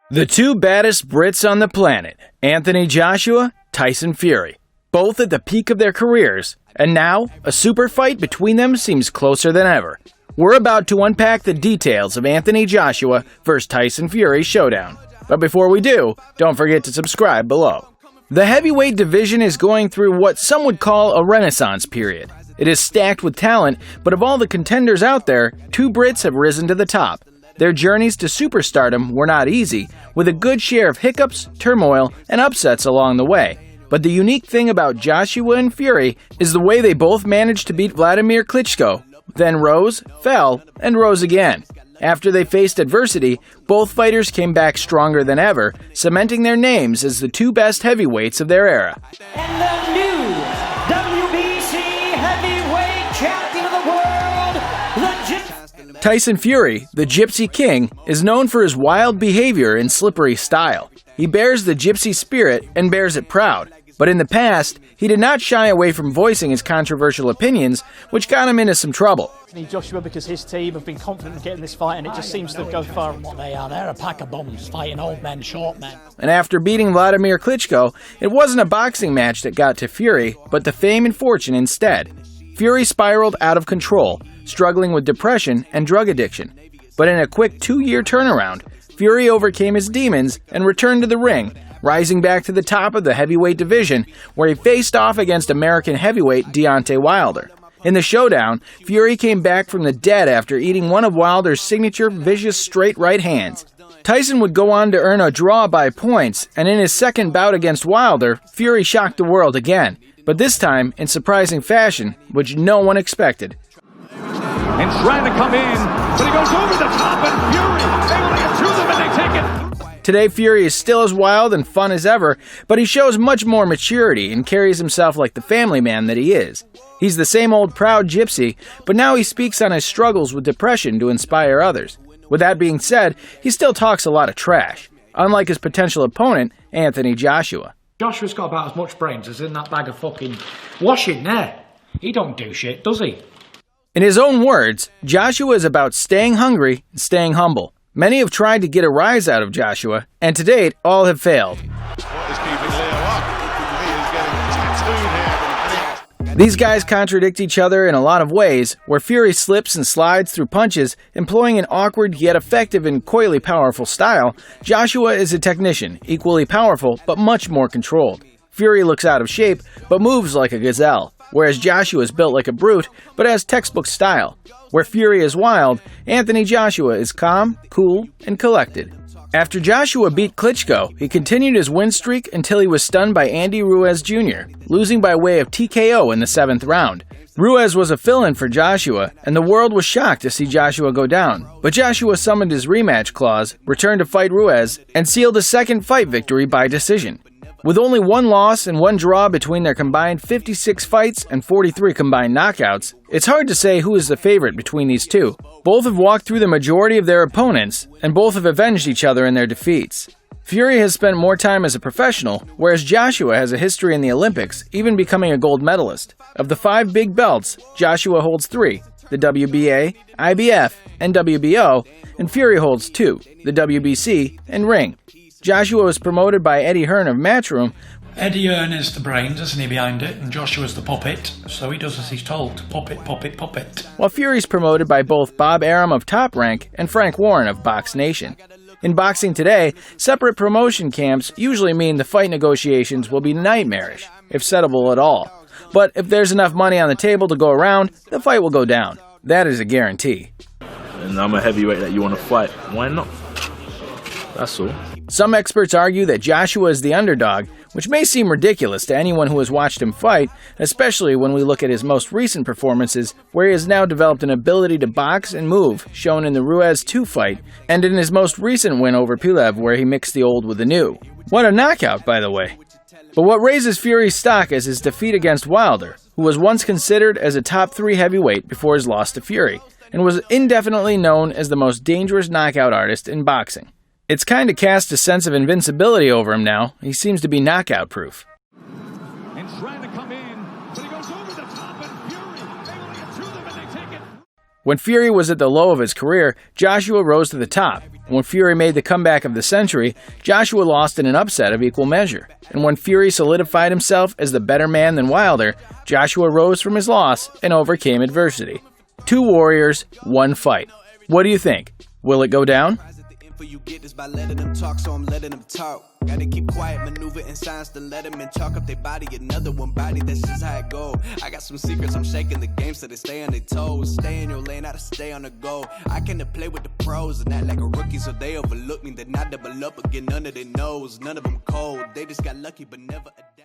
The two baddest Brits on the planet, Anthony Joshua, Tyson Fury, both at the peak of their careers, and now a super fight between them seems closer than ever. We're about to unpack the details of Anthony Joshua vs. Tyson Fury showdown. But before we do, don't forget to subscribe below. The heavyweight division is going through what some would call a renaissance period. It is stacked with talent, but of all the contenders out there, two Brits have risen to the top. Their journeys to superstardom were not easy, with a good share of hiccups, turmoil, and upsets along the way. But the unique thing about Joshua and Fury is the way they both managed to beat Vladimir Klitschko, then rose, fell, and rose again. After they faced adversity, both fighters came back stronger than ever, cementing their names as the two best heavyweights of their era. And the new WBC heavyweight champion of the world, the Tyson Fury, the Gypsy King, is known for his wild behavior and slippery style. He bears the gypsy spirit and bears it proud. But in the past, he did not shy away from voicing his controversial opinions, which got him into some trouble. Joshua, because his team have been confident in getting this fight, and it just seems to go far. What they are, they're a pack of bums fighting old men, short men. And after beating Vladimir Klitschko, it wasn't a boxing match that got to Fury, but to fame and fortune instead. Fury spiraled out of control, struggling with depression and drug addiction. But in a quick 2-year turnaround, Fury overcame his demons and returned to the ring, rising back to the top of the heavyweight division, where he faced off against American heavyweight Deontay Wilder. In the showdown, Fury came back from the dead after eating one of Wilder's signature vicious straight right hands. Tyson would go on to earn a draw by points, and in his second bout against Wilder, Fury shocked the world again, but this time in surprising fashion, which no one expected. And trying to come in, but he goes over the top, and Fury able to get through them, and they take it. Today, Fury is still as wild and fun as ever, but he shows much more maturity and carries himself like the family man that he is. He's the same old proud gypsy, but now he speaks on his struggles with depression to inspire others. With that being said, he still talks a lot of trash, unlike his potential opponent, Anthony Joshua. Joshua's got about as much brains as in that bag of fucking washing there. He don't do shit, does he? In his own words, Joshua is about staying hungry and staying humble. Many have tried to get a rise out of Joshua, and to date, all have failed. These guys contradict each other in a lot of ways, where Fury slips and slides through punches, employing an awkward yet effective and coyly powerful style. Joshua is a technician, equally powerful, but much more controlled. Fury looks out of shape, but moves like a gazelle, whereas Joshua is built like a brute, but has textbook style. Where Fury is wild, Anthony Joshua is calm, cool, and collected. After Joshua beat Klitschko, he continued his win streak until he was stunned by Andy Ruiz Jr., losing by way of TKO in the 7th round. Ruiz was a fill-in for Joshua, and the world was shocked to see Joshua go down. But Joshua summoned his rematch clause, returned to fight Ruiz, and sealed a second fight victory by decision. With only one loss and one draw between their combined 56 fights and 43 combined knockouts, it's hard to say who is the favorite between these two. Both have walked through the majority of their opponents, and both have avenged each other in their defeats. Fury has spent more time as a professional, whereas Joshua has a history in the Olympics, even becoming a gold medalist. Of the 5 big belts, Joshua holds 3, the WBA, IBF, and WBO, and Fury holds 2, the WBC and Ring. Joshua was promoted by Eddie Hearn of Matchroom. Eddie Hearn is the brains, isn't he, behind it, and Joshua's the puppet, so he does as he's told. Puppet, puppet, puppet. While Fury's promoted by both Bob Arum of Top Rank and Frank Warren of Box Nation. In boxing today, separate promotion camps usually mean the fight negotiations will be nightmarish, if settable at all. But if there's enough money on the table to go around, the fight will go down. That is a guarantee. And I'm a heavyweight that you want to fight. Why not? That's all. Some experts argue that Joshua is the underdog, which may seem ridiculous to anyone who has watched him fight, especially when we look at his most recent performances, where he has now developed an ability to box and move, shown in the Ruiz 2 fight, and in his most recent win over Pulev, where he mixed the old with the new. What a knockout, by the way. But what raises Fury's stock is his defeat against Wilder, who was once considered as a top 3 heavyweight before his loss to Fury, and was indefinitely known as the most dangerous knockout artist in boxing. It's kind of cast a sense of invincibility over him now. He seems to be knockout-proof. And trying to come in, but he goes over the top, and Fury able to get through them, and they take it. When Fury was at the low of his career, Joshua rose to the top. When Fury made the comeback of the century, Joshua lost in an upset of equal measure. And when Fury solidified himself as the better man than Wilder, Joshua rose from his loss and overcame adversity. 2 warriors, 1 fight. What do you think? Will it go down? You get this by letting them talk, so I'm letting them talk. Gotta keep quiet, maneuver in silence, then let them in, chalk up their body, another one body, that's just how it go. I got some secrets, I'm shaking the game so they stay on their toes. Stay in your lane, how to stay on the go. I can play with the pros and act like a rookie, so they overlook me, then I double up again under their nose. None of them cold, they just got lucky but never a